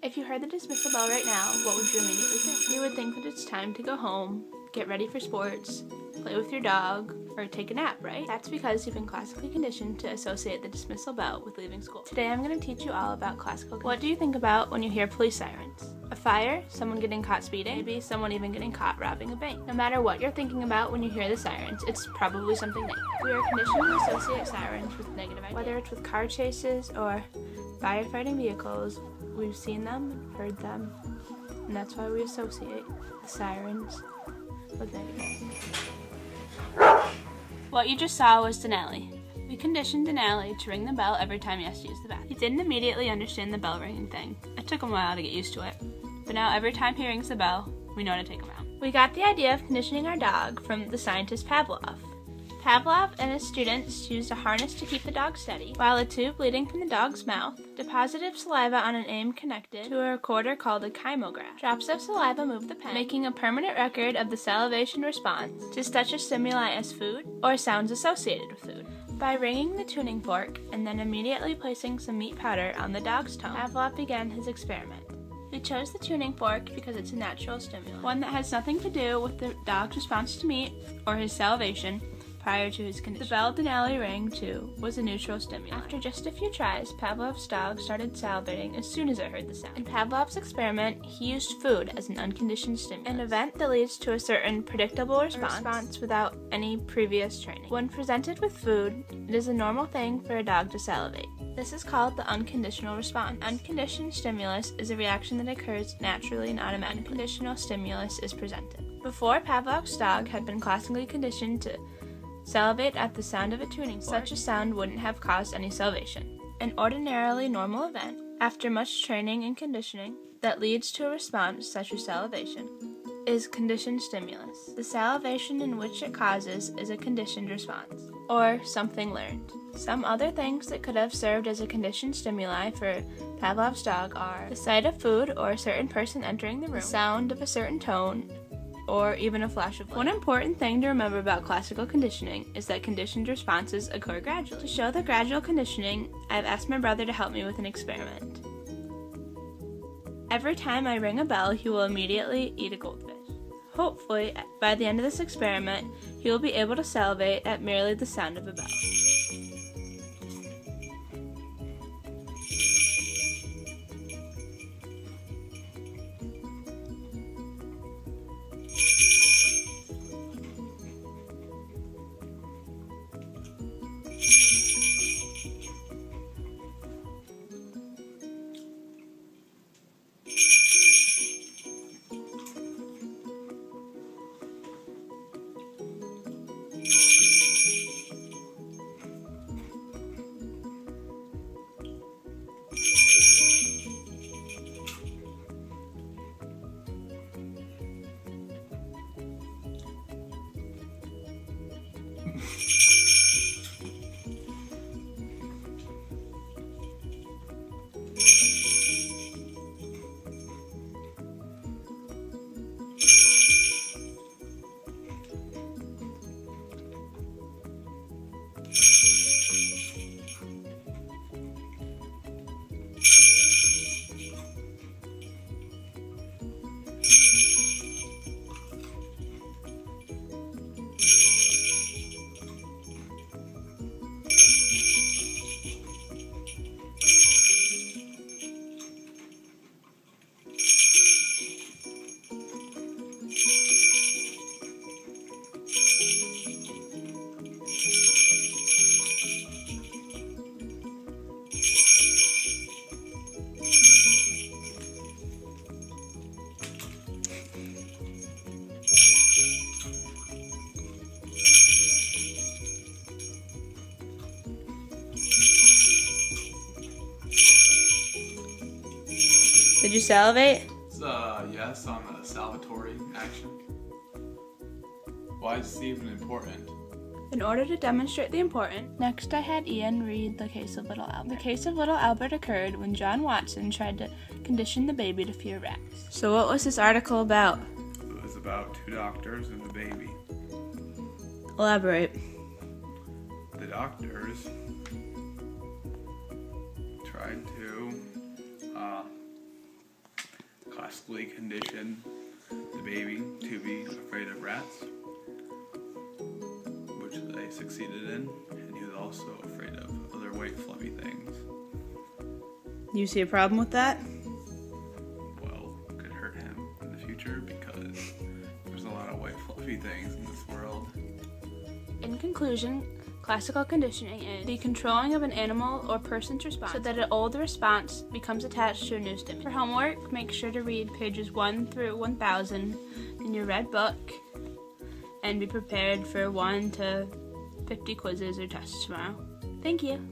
If you heard the dismissal bell right now, what would you immediately think? You would think that it's time to go home, get ready for sports, play with your dog, or take a nap, right? That's because you've been classically conditioned to associate the dismissal bell with leaving school. Today I'm going to teach you all about classical conditioning. What do you think about when you hear police sirens? A fire? Someone getting caught speeding? Maybe someone even getting caught robbing a bank. No matter what you're thinking about when you hear the sirens, it's probably something negative. We are conditioned to associate sirens with negative ideas. Whether it's with car chases or firefighting vehicles, we've seen them, heard them, and that's why we associate the sirens with negative. What you just saw was Denali. We conditioned Denali to ring the bell every time he has to use the bathroom. He didn't immediately understand the bell ringing thing. It took him a while to get used to it. But now every time he rings the bell, we know to take him out. We got the idea of conditioning our dog from the scientist Pavlov. Pavlov and his students used a harness to keep the dog steady, while a tube leading from the dog's mouth deposited saliva on an aim connected to a recorder called a kymograph. Drops of saliva moved the pen, making a permanent record of the salivation response to such a stimuli as food or sounds associated with food. By ringing the tuning fork and then immediately placing some meat powder on the dog's tongue, Pavlov began his experiment. We chose the tuning fork because it's a natural stimulant, one that has nothing to do with the dog's response to meat or his salivation prior to his condition. The bell Denali rang, too, was a neutral stimulant. After just a few tries, Pavlov's dog started salivating as soon as it heard the sound. In Pavlov's experiment, he used food as an unconditioned stimulant, an event that leads to a certain predictable response without any previous training. When presented with food, it is a normal thing for a dog to salivate. This is called the unconditional response. Unconditioned stimulus is a reaction that occurs naturally and automatically. Unconditional stimulus is presented. Before, Pavlov's dog had been classically conditioned to salivate at the sound of a tuning fork. Such a sound wouldn't have caused any salivation. An ordinarily normal event, after much training and conditioning, that leads to a response such as salivation, is conditioned stimulus. The salivation in which it causes is a conditioned response, or something learned. Some other things that could have served as a conditioned stimuli for Pavlov's dog are the sight of food or a certain person entering the room, the sound of a certain tone, or even a flash of light. One important thing to remember about classical conditioning is that conditioned responses occur gradually. To show the gradual conditioning, I've asked my brother to help me with an experiment. Every time I ring a bell, he will immediately eat a goldfish. Hopefully, by the end of this experiment, he will be able to salivate at merely the sound of a bell. Did you salivate? Yes, on the salivatory action. Why is this even important? In order to demonstrate the important, next I had Ian read The Case of Little Albert. The Case of Little Albert occurred when John Watson tried to condition the baby to fear rats. So what was this article about? It was about two doctors and a baby. Elaborate. The doctors tried to classically condition the baby to be afraid of rats, which they succeeded in, and he was also afraid of other white fluffy things. You see a problem with that? Well, it could hurt him in the future because there's a lot of white fluffy things in this world. In conclusion, classical conditioning is the controlling of an animal or person's response so that an old response becomes attached to a new stimulus. For homework, make sure to read pages 1 through 1000 in your red book and be prepared for 1 to 50 quizzes or tests tomorrow. Thank you.